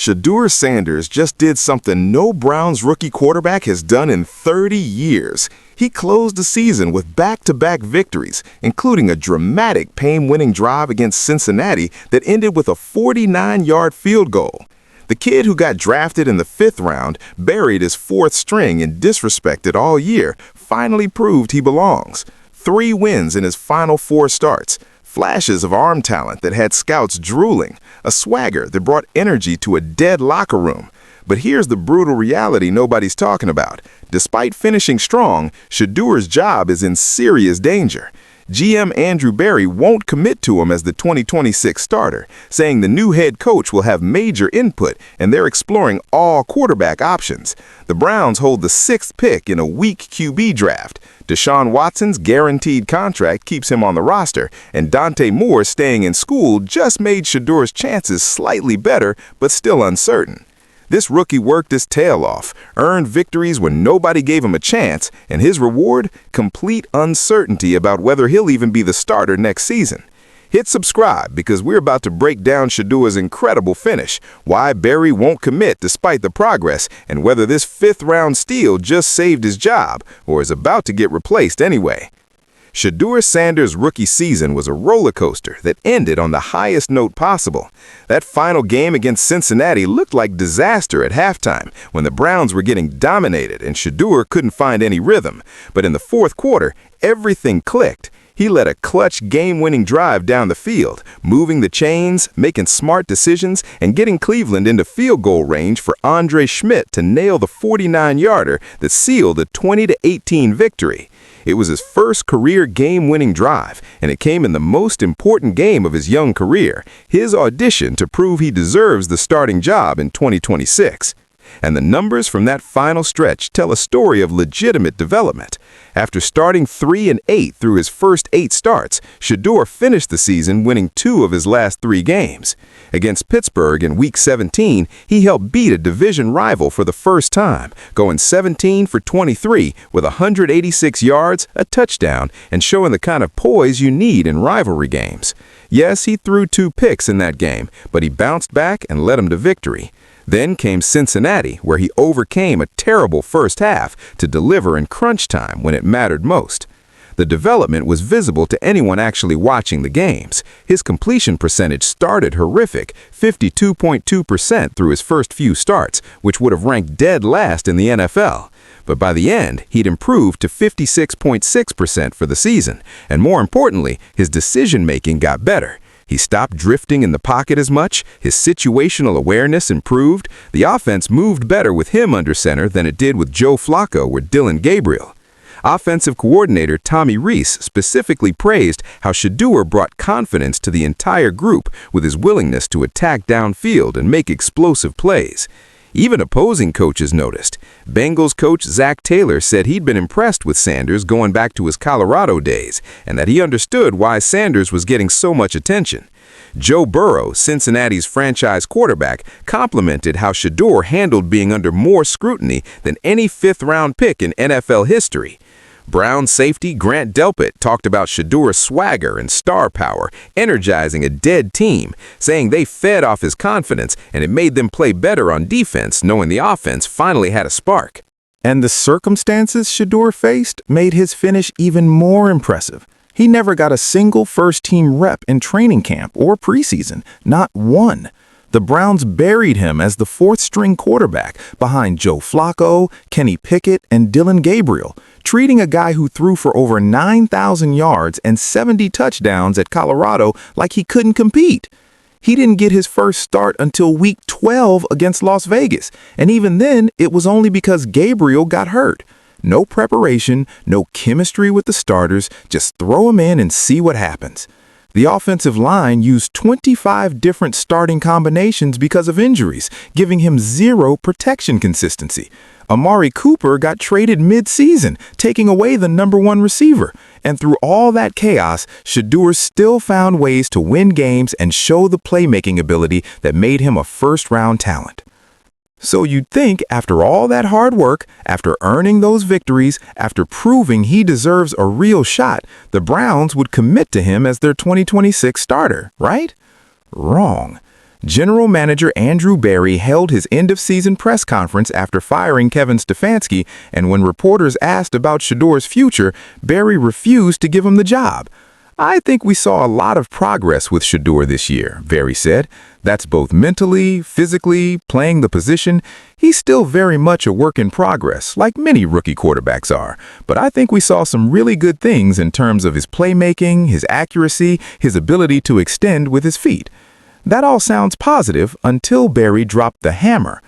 Shedeur Sanders just did something no Browns rookie quarterback has done in 30 years. He closed the season with back-to-back victories, including a dramatic game-winning drive against Cincinnati that ended with a 49-yard field goal. The kid who got drafted in the 5th round, buried his 4th string and disrespected all year, finally proved he belongs. 3 wins in his final 4 starts. Flashes of arm talent that had scouts drooling, a swagger that brought energy to a dead locker room. But here's the brutal reality nobody's talking about. Despite finishing strong, Shedeur's job is in serious danger. GM Andrew Berry won't commit to him as the 2026 starter, saying the new head coach will have major input and they're exploring all quarterback options. The Browns hold the 6th pick in a weak QB draft. Deshaun Watson's guaranteed contract keeps him on the roster, and Dante Moore staying in school just made Shedeur's chances slightly better, but still uncertain. This rookie worked his tail off, earned victories when nobody gave him a chance, and his reward? Complete uncertainty about whether he'll even be the starter next season. Hit subscribe because we're about to break down Shedeur's incredible finish, why Berry won't commit despite the progress, and whether this 5th-round steal just saved his job or is about to get replaced anyway. Shedeur Sanders' rookie season was a roller coaster that ended on the highest note possible. That final game against Cincinnati looked like disaster at halftime when the Browns were getting dominated and Shedeur couldn't find any rhythm. But in the 4th quarter, everything clicked. He led a clutch game-winning drive down the field, moving the chains, making smart decisions, and getting Cleveland into field goal range for Andre Schmidt to nail the 49-yarder that sealed a 20-18 victory. It was his first career game-winning drive, and it came in the most important game of his young career, his audition to prove he deserves the starting job in 2026. And the numbers from that final stretch tell a story of legitimate development. After starting 3-8 through his first 8 starts, Shedeur finished the season winning 2 of his last 3 games. Against Pittsburgh in Week 17, he helped beat a division rival for the first time, going 17 for 23 with 186 yards, a touchdown, and showing the kind of poise you need in rivalry games. Yes, he threw 2 picks in that game, but he bounced back and led him to victory. Then came Cincinnati, where he overcame a terrible first half to deliver in crunch time when it mattered most. The development was visible to anyone actually watching the games. His completion percentage started horrific, 52.2% through his first few starts, which would have ranked dead last in the NFL. But by the end, he'd improved to 56.6% for the season, and more importantly, his decision-making got better. He stopped drifting in the pocket as much, his situational awareness improved, the offense moved better with him under center than it did with Joe Flacco or Dillon Gabriel. Offensive coordinator Tommy Rees specifically praised how Shedeur brought confidence to the entire group with his willingness to attack downfield and make explosive plays. Even opposing coaches noticed. Bengals coach Zach Taylor said he'd been impressed with Sanders going back to his Colorado days and that he understood why Sanders was getting so much attention. Joe Burrow, Cincinnati's franchise quarterback, complimented how Shedeur handled being under more scrutiny than any 5th-round pick in NFL history. Brown safety Grant Delpit talked about Shedeur's swagger and star power, energizing a dead team, saying they fed off his confidence and it made them play better on defense, knowing the offense finally had a spark. And the circumstances Shedeur faced made his finish even more impressive. He never got a single first-team rep in training camp or preseason, not one. The Browns buried him as the 4th-string quarterback behind Joe Flacco, Kenny Pickett, and Dillon Gabriel, treating a guy who threw for over 9,000 yards and 70 touchdowns at Colorado like he couldn't compete. He didn't get his first start until Week 12 against Las Vegas, and even then, it was only because Gabriel got hurt. No preparation, no chemistry with the starters, just throw him in and see what happens. The offensive line used 25 different starting combinations because of injuries, giving him 0 protection consistency. Amari Cooper got traded mid-season, taking away the #1 receiver. And through all that chaos, Shedeur still found ways to win games and show the playmaking ability that made him a first-round talent. So you'd think after all that hard work, after earning those victories, after proving he deserves a real shot, the Browns would commit to him as their 2026 starter, right? Wrong. General Manager Andrew Berry held his end-of-season press conference after firing Kevin Stefanski, and when reporters asked about Shedeur's future, Berry refused to give him the job. "I think we saw a lot of progress with Shedeur this year," Berry said. "That's both mentally, physically, playing the position. He's still very much a work in progress, like many rookie quarterbacks are. But I think we saw some really good things in terms of his playmaking, his accuracy, his ability to extend with his feet." That all sounds positive until Berry dropped the hammer.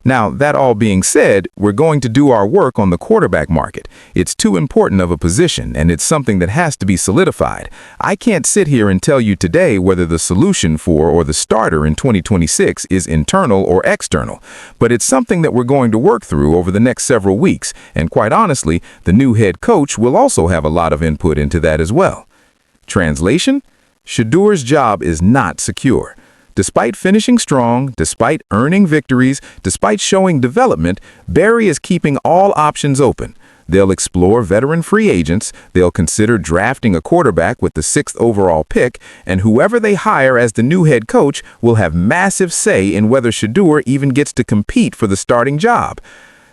Now, that all being said, we're going to do our work on the quarterback market. It's too important of a position, and it's something that has to be solidified. I can't sit here and tell you today whether the solution for or the starter in 2026 is internal or external, but it's something that we're going to work through over the next several weeks, and quite honestly, the new head coach will also have a lot of input into that as well. Translation? Shedeur's job is not secure. Despite finishing strong, despite earning victories, despite showing development, Berry is keeping all options open. They'll explore veteran free agents, they'll consider drafting a quarterback with the 6th overall pick, and whoever they hire as the new head coach will have massive say in whether Shedeur even gets to compete for the starting job.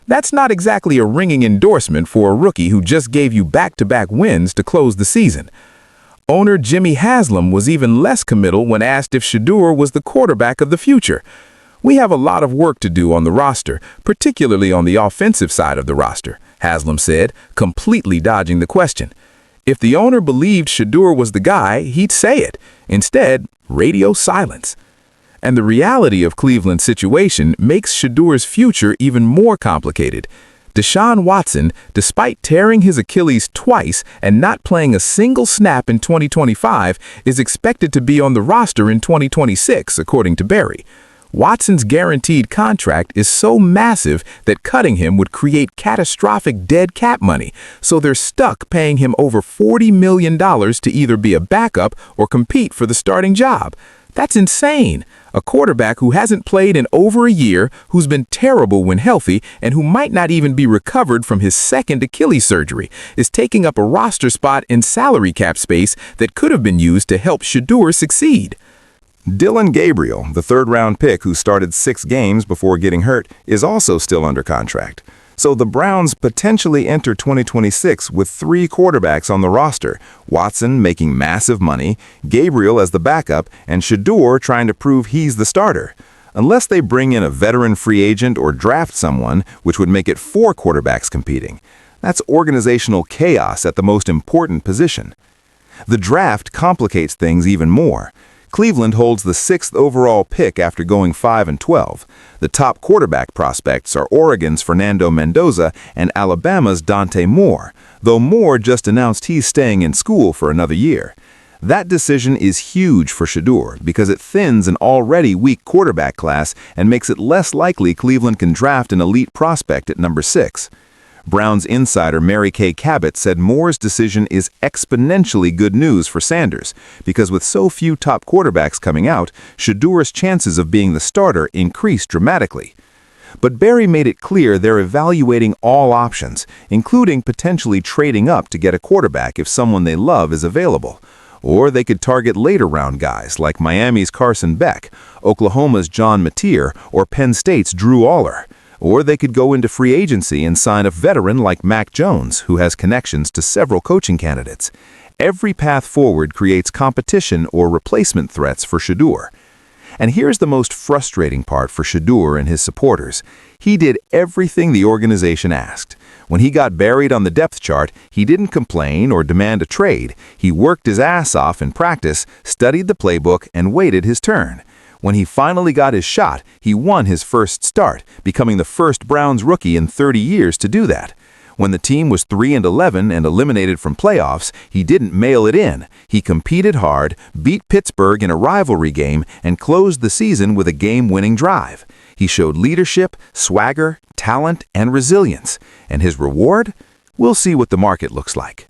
That's not exactly a ringing endorsement for a rookie who just gave you back-to-back wins to close the season. Owner Jimmy Haslam was even less committal when asked if Shedeur was the quarterback of the future. "We have a lot of work to do on the roster, particularly on the offensive side of the roster," Haslam said, completely dodging the question. If the owner believed Shedeur was the guy, he'd say it. Instead, radio silence. And the reality of Cleveland's situation makes Shedeur's future even more complicated. Deshaun Watson, despite tearing his Achilles twice and not playing a single snap in 2025, is expected to be on the roster in 2026, according to Berry. Watson's guaranteed contract is so massive that cutting him would create catastrophic dead cap money, so they're stuck paying him over $40 million to either be a backup or compete for the starting job. That's insane. A quarterback who hasn't played in over a year, who's been terrible when healthy, and who might not even be recovered from his second Achilles surgery, is taking up a roster spot in salary cap space that could have been used to help Shedeur succeed. Dillon Gabriel, the third-round pick who started 6 games before getting hurt, is also still under contract. So the Browns potentially enter 2026 with 3 quarterbacks on the roster, Watson making massive money, Gabriel as the backup, and Shedeur trying to prove he's the starter. Unless they bring in a veteran free agent or draft someone, which would make it 4 quarterbacks competing. That's organizational chaos at the most important position. The draft complicates things even more. Cleveland holds the 6th overall pick after going 5-12. The top quarterback prospects are Oregon's Fernando Mendoza and Alabama's Dante Moore, though Moore just announced he's staying in school for another year. That decision is huge for Shedeur because it thins an already weak quarterback class and makes it less likely Cleveland can draft an elite prospect at number 6. Browns insider Mary Kay Cabot said Moore's decision is exponentially good news for Sanders because with so few top quarterbacks coming out, Shedeur's chances of being the starter increased dramatically. But Berry made it clear they're evaluating all options, including potentially trading up to get a quarterback if someone they love is available. Or they could target later-round guys like Miami's Carson Beck, Oklahoma's John Mateer, or Penn State's Drew Aller. Or they could go into free agency and sign a veteran like Mac Jones, who has connections to several coaching candidates. Every path forward creates competition or replacement threats for Shedeur. And here's the most frustrating part for Shedeur and his supporters. He did everything the organization asked. When he got buried on the depth chart, he didn't complain or demand a trade. He worked his ass off in practice, studied the playbook, and waited his turn. When he finally got his shot, he won his first start, becoming the first Browns rookie in 30 years to do that. When the team was 3-11 and eliminated from playoffs, he didn't mail it in. He competed hard, beat Pittsburgh in a rivalry game, and closed the season with a game-winning drive. He showed leadership, swagger, talent, and resilience. And his reward? We'll see what the market looks like.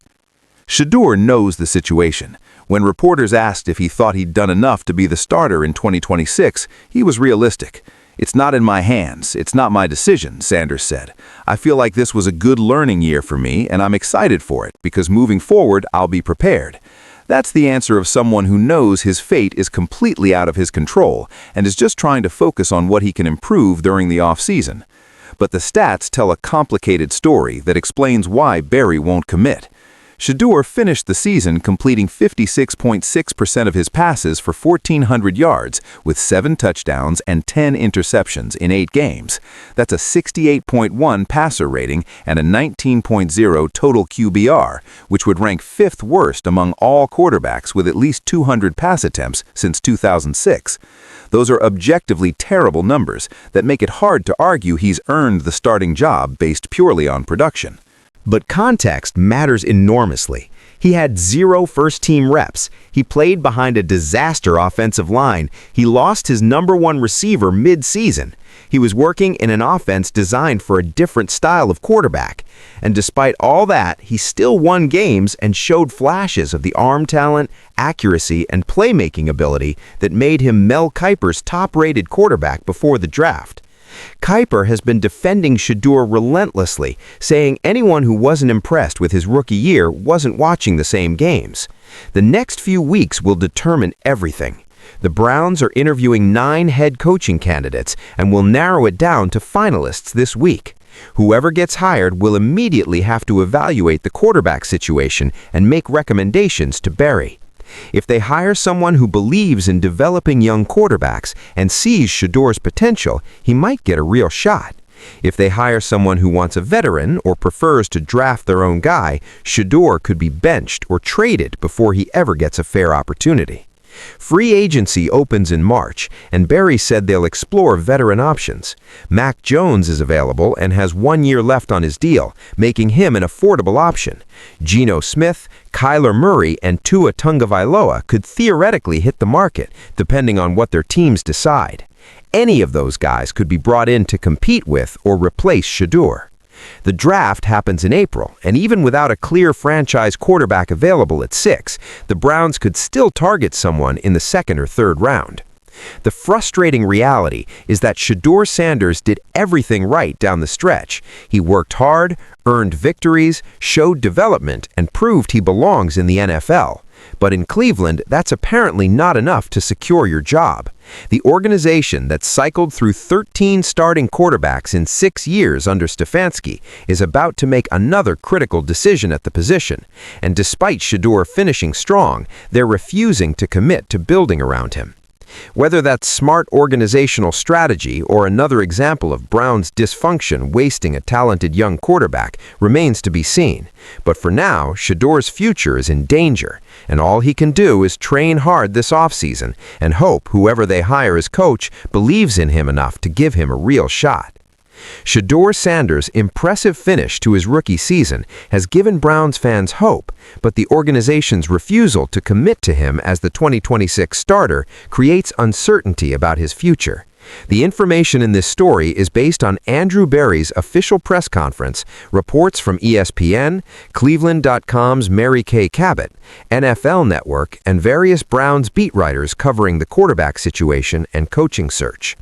Shedeur knows the situation. When reporters asked if he thought he'd done enough to be the starter in 2026, he was realistic. "It's not in my hands. It's not my decision," Sanders said. "I feel like this was a good learning year for me, and I'm excited for it because moving forward, I'll be prepared." That's the answer of someone who knows his fate is completely out of his control and is just trying to focus on what he can improve during the offseason. But the stats tell a complicated story that explains why Berry won't commit. Shedeur finished the season completing 56.6% of his passes for 1,400 yards with 7 touchdowns and 10 interceptions in 8 games. That's a 68.1 passer rating and a 19.0 total QBR, which would rank 5th worst among all quarterbacks with at least 200 pass attempts since 2006. Those are objectively terrible numbers that make it hard to argue he's earned the starting job based purely on production. But context matters enormously. He had 0 first-team reps. He played behind a disaster offensive line. He lost his #1 receiver mid-season. He was working in an offense designed for a different style of quarterback. And despite all that, he still won games and showed flashes of the arm talent, accuracy, and playmaking ability that made him Mel Kiper's top-rated quarterback before the draft. Kiper has been defending Shedeur relentlessly, saying anyone who wasn't impressed with his rookie year wasn't watching the same games. The next few weeks will determine everything. The Browns are interviewing 9 head coaching candidates and will narrow it down to finalists this week. Whoever gets hired will immediately have to evaluate the quarterback situation and make recommendations to Berry. If they hire someone who believes in developing young quarterbacks and sees Shedeur's potential, he might get a real shot. If they hire someone who wants a veteran or prefers to draft their own guy, Shedeur could be benched or traded before he ever gets a fair opportunity. Free agency opens in March, and Berry said they'll explore veteran options. Mac Jones is available and has 1 year left on his deal, making him an affordable option. Geno Smith, Kyler Murray, and Tua Tagovailoa could theoretically hit the market, depending on what their teams decide. Any of those guys could be brought in to compete with or replace Shedeur. The draft happens in April, and even without a clear franchise quarterback available at 6, the Browns could still target someone in the 2nd or 3rd round. The frustrating reality is that Shedeur Sanders did everything right down the stretch. He worked hard, earned victories, showed development, and proved he belongs in the NFL. But in Cleveland, that's apparently not enough to secure your job. The organization that cycled through 13 starting quarterbacks in 6 years under Stefanski is about to make another critical decision at the position. And despite Shedeur finishing strong, they're refusing to commit to building around him. Whether that's smart organizational strategy or another example of Brown's dysfunction wasting a talented young quarterback remains to be seen. But for now, Shedeur's future is in danger, and all he can do is train hard this offseason and hope whoever they hire as coach believes in him enough to give him a real shot. Shedeur Sanders' impressive finish to his rookie season has given Browns fans hope, but the organization's refusal to commit to him as the 2026 starter creates uncertainty about his future. The information in this story is based on Andrew Berry's official press conference, reports from ESPN, Cleveland.com's Mary Kay Cabot, NFL Network, and various Browns beat writers covering the quarterback situation and coaching search.